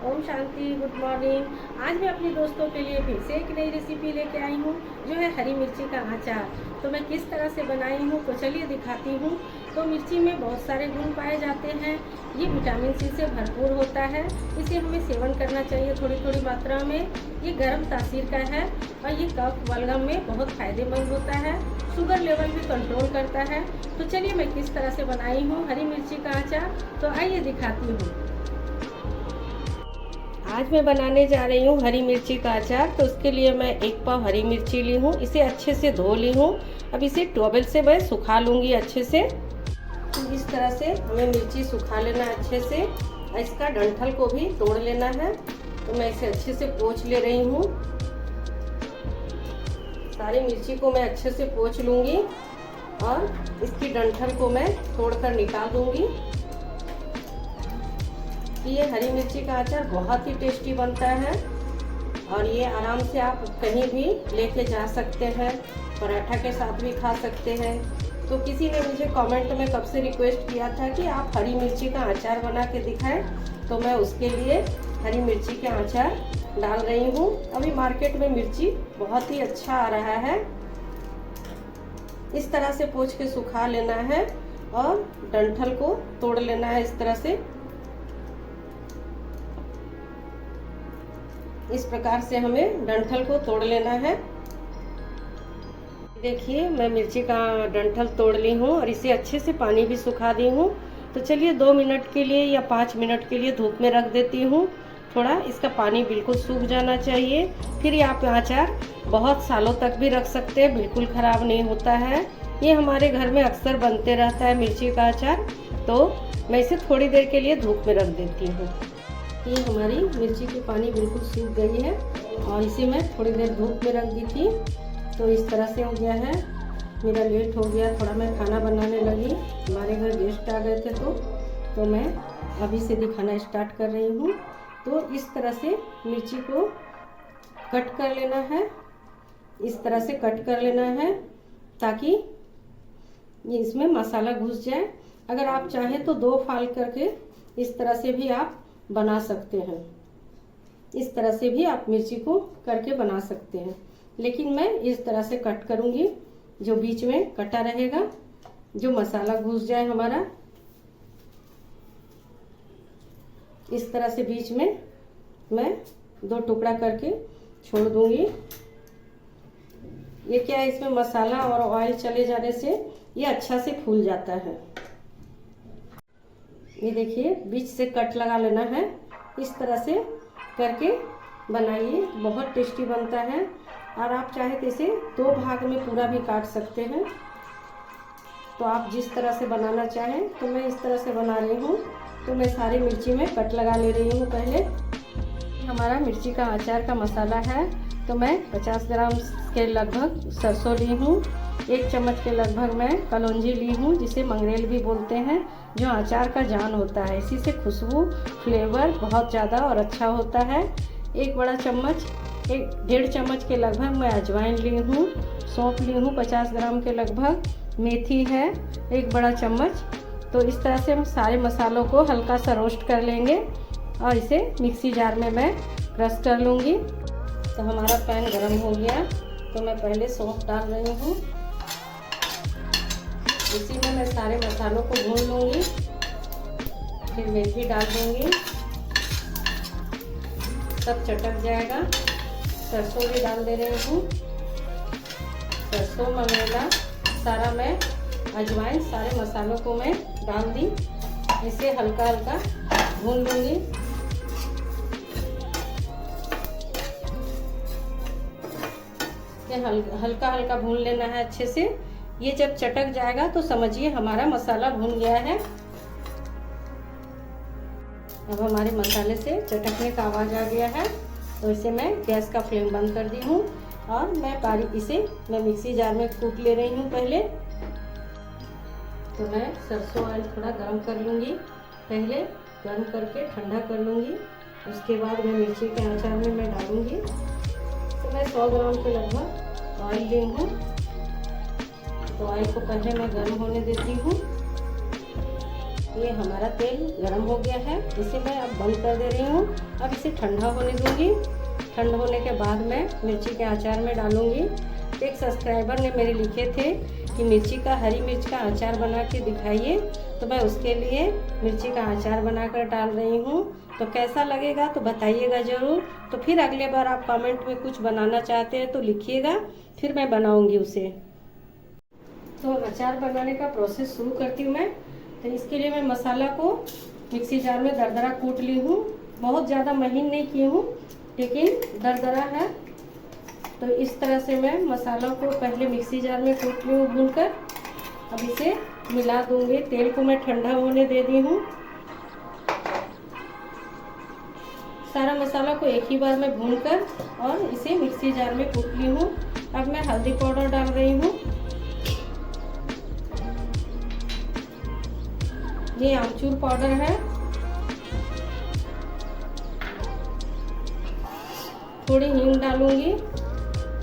Om Shanti, good morning. आज मैं अपने दोस्तों के लिए फिर से एक नई रेसिपी लेके आई हूँ जो है हरी मिर्ची का अचार। तो मैं किस तरह से बनाई हूँ तो चलिए दिखाती हूँ। तो मिर्ची में बहुत सारे गुण पाए जाते हैं। ये विटामिन सी से भरपूर होता है। इसे हमें सेवन करना चाहिए थोड़ी थोड़ी मात्रा में। ये गर्म तासीर का है और ये कफ बलगम में बहुत फ़ायदेमंद होता है। शुगर लेवल भी कंट्रोल करता है। तो चलिए मैं किस तरह से बनाई हूँ हरी मिर्ची का अचार, तो आइए दिखाती हूँ। आज मैं बनाने जा रही हूँ हरी मिर्ची का अचार। तो उसके लिए मैं 1 पाव हरी मिर्ची ली हूँ। इसे अच्छे से धो ली हूँ। अब इसे टॉवल से मैं सुखा लूँगी अच्छे से। तो इस तरह से हमें मिर्ची सुखा लेना है अच्छे से। इसका डंठल को भी तोड़ लेना है। तो मैं इसे अच्छे से पोंछ ले रही हूँ। सारी मिर्ची को मैं अच्छे से पोंछ लूँगी और इसकी डंठल को मैं तोड़कर निकाल दूँगी। ये हरी मिर्ची का अचार बहुत ही टेस्टी बनता है और ये आराम से आप कहीं भी लेके जा सकते हैं, पराठा के साथ भी खा सकते हैं। तो किसी ने मुझे कमेंट में कब से रिक्वेस्ट किया था कि आप हरी मिर्ची का अचार बना के दिखाएं, तो मैं उसके लिए हरी मिर्ची का अचार डाल रही हूँ। अभी मार्केट में मिर्ची बहुत ही अच्छा आ रहा है। इस तरह से पोंछ के सुखा लेना है और डंठल को तोड़ लेना है इस तरह से। इस प्रकार से हमें डंठल को तोड़ लेना है। देखिए मैं मिर्ची का डंठल तोड़ ली हूँ और इसे अच्छे से पानी भी सुखा दी हूँ। तो चलिए 2 मिनट के लिए या 5 मिनट के लिए धूप में रख देती हूँ। थोड़ा इसका पानी बिल्कुल सूख जाना चाहिए। फिर ये आप अचार बहुत सालों तक भी रख सकते हैं, बिल्कुल ख़राब नहीं होता है। ये हमारे घर में अक्सर बनते रहता है मिर्ची का अचार। तो मैं इसे थोड़ी देर के लिए धूप में रख देती हूँ। ये हमारी मिर्ची की पानी बिल्कुल सूख गई है और इसे मैं थोड़ी देर धूप में रख दी थी। तो इस तरह से हो गया है। मेरा लेट हो गया, थोड़ा मैं खाना बनाने लगी। हमारे घर गेस्ट आ गए थे तो मैं अभी से दिखाना स्टार्ट कर रही हूँ। तो इस तरह से मिर्ची को कट कर लेना है। इस तरह से कट कर लेना है ताकि ये इसमें मसाला घुस जाए। अगर आप चाहें तो 2 फाल करके इस तरह से भी आप बना सकते हैं। इस तरह से भी आप मिर्ची को करके बना सकते हैं, लेकिन मैं इस तरह से कट करूंगी जो बीच में कटा रहेगा, जो मसाला घुस जाए हमारा। इस तरह से बीच में मैं 2 टुकड़ा करके छोड़ दूंगी। ये क्या है, इसमें मसाला और ऑयल चले जाने से ये अच्छा से फूल जाता है। ये देखिए बीच से कट लगा लेना है। इस तरह से करके बनाइए, बहुत टेस्टी बनता है। और आप चाहे तो इसे 2 भाग में पूरा भी काट सकते हैं। तो आप जिस तरह से बनाना चाहें, तो मैं इस तरह से बना रही हूँ। तो मैं सारी मिर्ची में कट लगा ले रही हूँ पहले। हमारा मिर्ची का अचार का मसाला है। तो मैं 50 ग्राम के लगभग सरसों ली हूँ। 1 चम्मच के लगभग मैं कलौंजी ली हूँ, जिसे मंगरेल भी बोलते हैं, जो अचार का जान होता है। इसी से खुशबू फ्लेवर बहुत ज़्यादा और अच्छा होता है। 1 बड़ा चम्मच, 1.5 चम्मच के लगभग मैं अजवाइन ली हूँ। सौंफ ली हूँ 50 ग्राम के लगभग। मेथी है 1 बड़ा चम्मच। तो इस तरह से हम सारे मसालों को हल्का सा रोस्ट कर लेंगे और इसे मिक्सी जार में मैं क्रश कर लूँगी। तो हमारा पैन गरम हो गया। तो मैं पहले सौंफ डाल रही हूँ। इसी में मैं सारे मसालों को भून लूँगी। फिर मेथी डाल दूँगी, सब चटक जाएगा। सरसों भी डाल दे रही हूँ। सरसों, मंगरेला, सारा मैं अजवाइन, सारे मसालों को मैं डाल दी। इसे हल्का हल्का भून लूँगी। हल्का हल्का भून लेना है अच्छे से। ये जब चटक जाएगा तो समझिए हमारा मसाला भून गया है। अब हमारे मसाले से चटकने का आवाज़ आ गया है। तो इसे मैं गैस का फ्लेम बंद कर दी हूँ और मैं मिक्सी जार में कूट ले रही हूँ पहले। तो मैं सरसों ऑयल थोड़ा गर्म कर लूँगी। पहले गर्म करके ठंडा कर लूँगी। उसके बाद मैं मिर्ची के अचार में मैं डालूँगी। तो मैं 100 ग्राम के लगभग ऑयल ली हूँ। तो ऑयल को पहले मैं गर्म होने देती हूँ। ये हमारा तेल गरम हो गया है, इसे मैं अब बंद कर दे रही हूँ। अब इसे ठंडा होने दूँगी। ठंडा होने के बाद मैं मिर्ची के अचार में डालूँगी। एक सब्सक्राइबर ने मेरे लिखे थे कि हरी मिर्च का अचार बना के दिखाइए, तो मैं उसके लिए मिर्ची का अचार बनाकर डाल रही हूँ। तो कैसा लगेगा तो बताइएगा ज़रूर। तो फिर अगले बार आप कमेंट में कुछ बनाना चाहते हैं तो लिखिएगा, फिर मैं बनाऊँगी उसे। तो अचार बनाने का प्रोसेस शुरू करती हूँ मैं। तो इसके लिए मैं मसाला को मिक्सी जार में दरदरा कूट ली हूँ। बहुत ज़्यादा महीन नहीं की हूँ, लेकिन दरदरा है। तो इस तरह से मैं मसाला को पहले मिक्सी जार में कूट ली हूँ भूनकर। अब इसे मिला दूँगी। तेल को मैं ठंडा होने दे दी हूँ। सारा मसाला को एक ही बार में भूनकर और इसे मिक्सी जार में कूट ली हूँ। अब मैं हल्दी पाउडर डाल रही हूँ। ये आमचूर पाउडर है। थोड़ी हींग डालूंगी,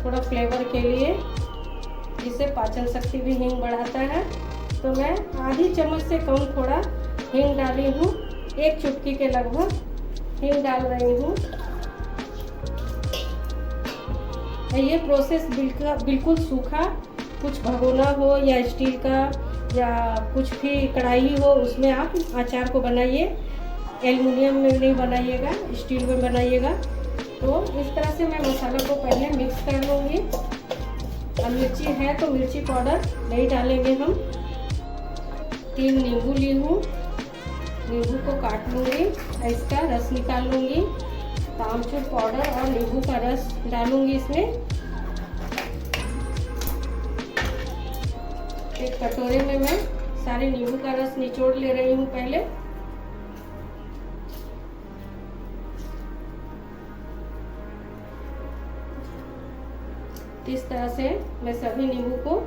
थोड़ा फ्लेवर के लिए, जिससे पाचन शक्ति भी हींग बढ़ाता है। तो मैं आधी चम्मच से कम थोड़ा हींग डाली हूँ। एक चुटकी के लगभग हींग डाल रही हूँ। ये प्रोसेस बिल्कुल सूखा, कुछ भगोना हो या स्टील का या कुछ भी कढ़ाई हो उसमें आप अचार को बनाइए। एल्युमिनियम में नहीं बनाइएगा, स्टील में बनाइएगा। तो इस तरह से मैं मसाला को पहले मिक्स कर लूँगी। अब मिर्ची है तो मिर्ची पाउडर नहीं डालेंगे हम। 3 नींबू ली हूँ, नींबू को काट लूँगी, इसका रस निकाल लूँगी। आमचूर पाउडर और नींबू का रस डालूँगी इसमें। एक कटोरे में मैं सारे नींबू का रस निचोड़ ले रही हूँ पहले। इस तरह से मैं सभी नींबू को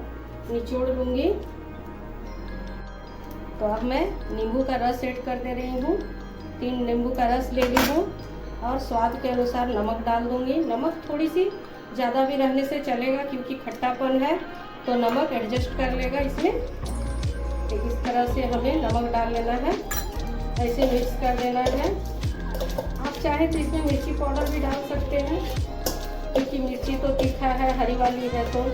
निचोड़ लूँगी। तो अब मैं नींबू का रस ऐड कर दे रही हूँ। 3 नींबू का रस ले ली हूँ और स्वाद के अनुसार नमक डाल दूँगी। नमक थोड़ी सी ज़्यादा भी रहने से चलेगा, क्योंकि खट्टापन है तो नमक एडजस्ट कर लेगा इसमें। इस तरह से हमें नमक डाल लेना है, ऐसे मिक्स कर देना है। आप चाहे तो इसमें मिर्ची पाउडर भी डाल सकते हैं, क्योंकि मिर्ची तो तीखा है, हरी वाली है। तो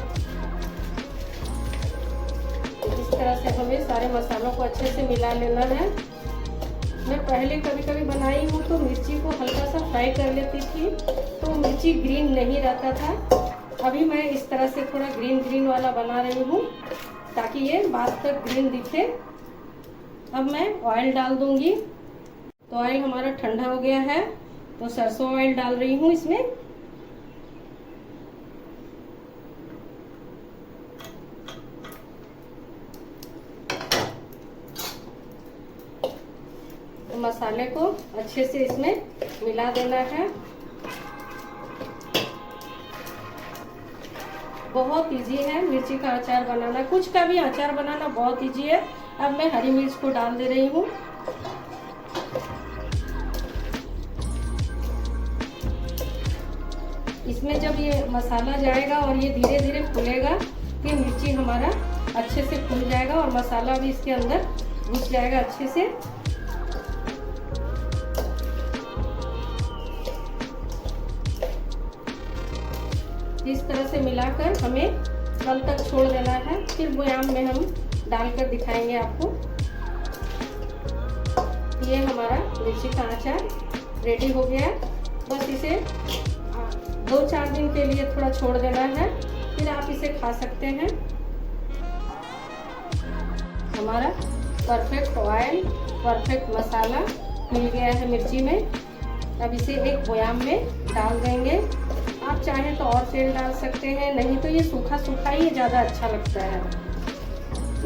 इस तरह से हमें सारे मसालों को अच्छे से मिला लेना है। मैं पहले कभी कभी बनाई हूँ तो मिर्ची को हल्का सा फ्राई कर लेती थी, तो मिर्ची ग्रीन नहीं रहता था। अभी मैं इस तरह से थोड़ा ग्रीन वाला बना रही हूँ, ताकि ये बाद तक ग्रीन दिखे। अब मैं ऑयल डाल दूँगी। तो ऑयल हमारा ठंडा हो गया है, तो सरसों ऑयल डाल रही हूँ इसमें। तो मसाले को अच्छे से इसमें मिला देना है। बहुत इजी है मिर्ची का अचार बनाना, कुछ का भी अचार बनाना बहुत इजी है। अब मैं हरी मिर्च को डाल दे रही हूँ। इसमें जब ये मसाला जाएगा और ये धीरे धीरे फूलेगा, फिर मिर्ची हमारा अच्छे से फूल जाएगा और मसाला भी इसके अंदर घुस जाएगा अच्छे से। इस तरह से मिलाकर हमें कल तक छोड़ देना है, फिर बयाम में हम डालकर दिखाएंगे आपको। ये हमारा मिर्ची का अचार रेडी हो गया। बस इसे 2-4 दिन के लिए थोड़ा छोड़ देना है, फिर आप इसे खा सकते हैं। हमारा परफेक्ट ऑयल, परफेक्ट मसाला मिल गया है मिर्ची में। अब इसे एक बयाम में डाल देंगे। आप चाहें तो और तेल डाल सकते हैं, नहीं तो ये सूखा सूखा ही ज़्यादा अच्छा लगता है।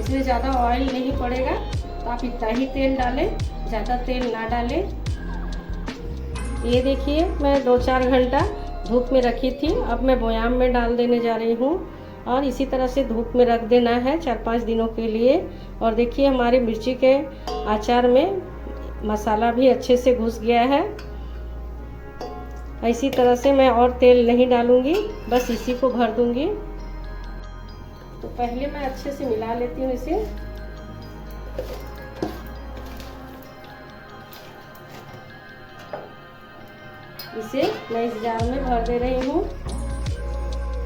इसमें ज़्यादा ऑयल नहीं पड़ेगा, तो आप इतना ही तेल डालें, ज़्यादा तेल ना डालें। ये देखिए, मैं 2-4 घंटा धूप में रखी थी। अब मैं बयाम में डाल देने जा रही हूँ और इसी तरह से धूप में रख देना है 4-5 दिनों के लिए। और देखिए, हमारे मिर्ची के अचार में मसाला भी अच्छे से घुस गया है। इसी तरह से मैं और तेल नहीं डालूंगी, बस इसी को भर दूंगी। तो पहले मैं अच्छे से मिला लेती हूँ इसे। इसे मैं इस जार में भर दे रही हूँ।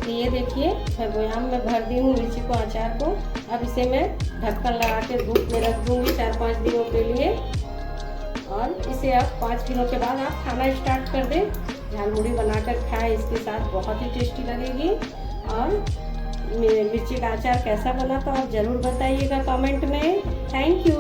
ये देखिए मैं बयाम में भर दी हूँ मिर्ची को, अचार को। अब इसे मैं ढक्कन लगा के धूप में रख दूँगी 4-5 दिनों के लिए। और इसे अब 5 दिनों के बाद आप खाना स्टार्ट कर दें। झालमुड़ी बनाकर खाएं, इसके साथ बहुत ही टेस्टी लगेगी। और मिर्ची का अचार कैसा बना तो आप ज़रूर बताइएगा कमेंट में। Thank you.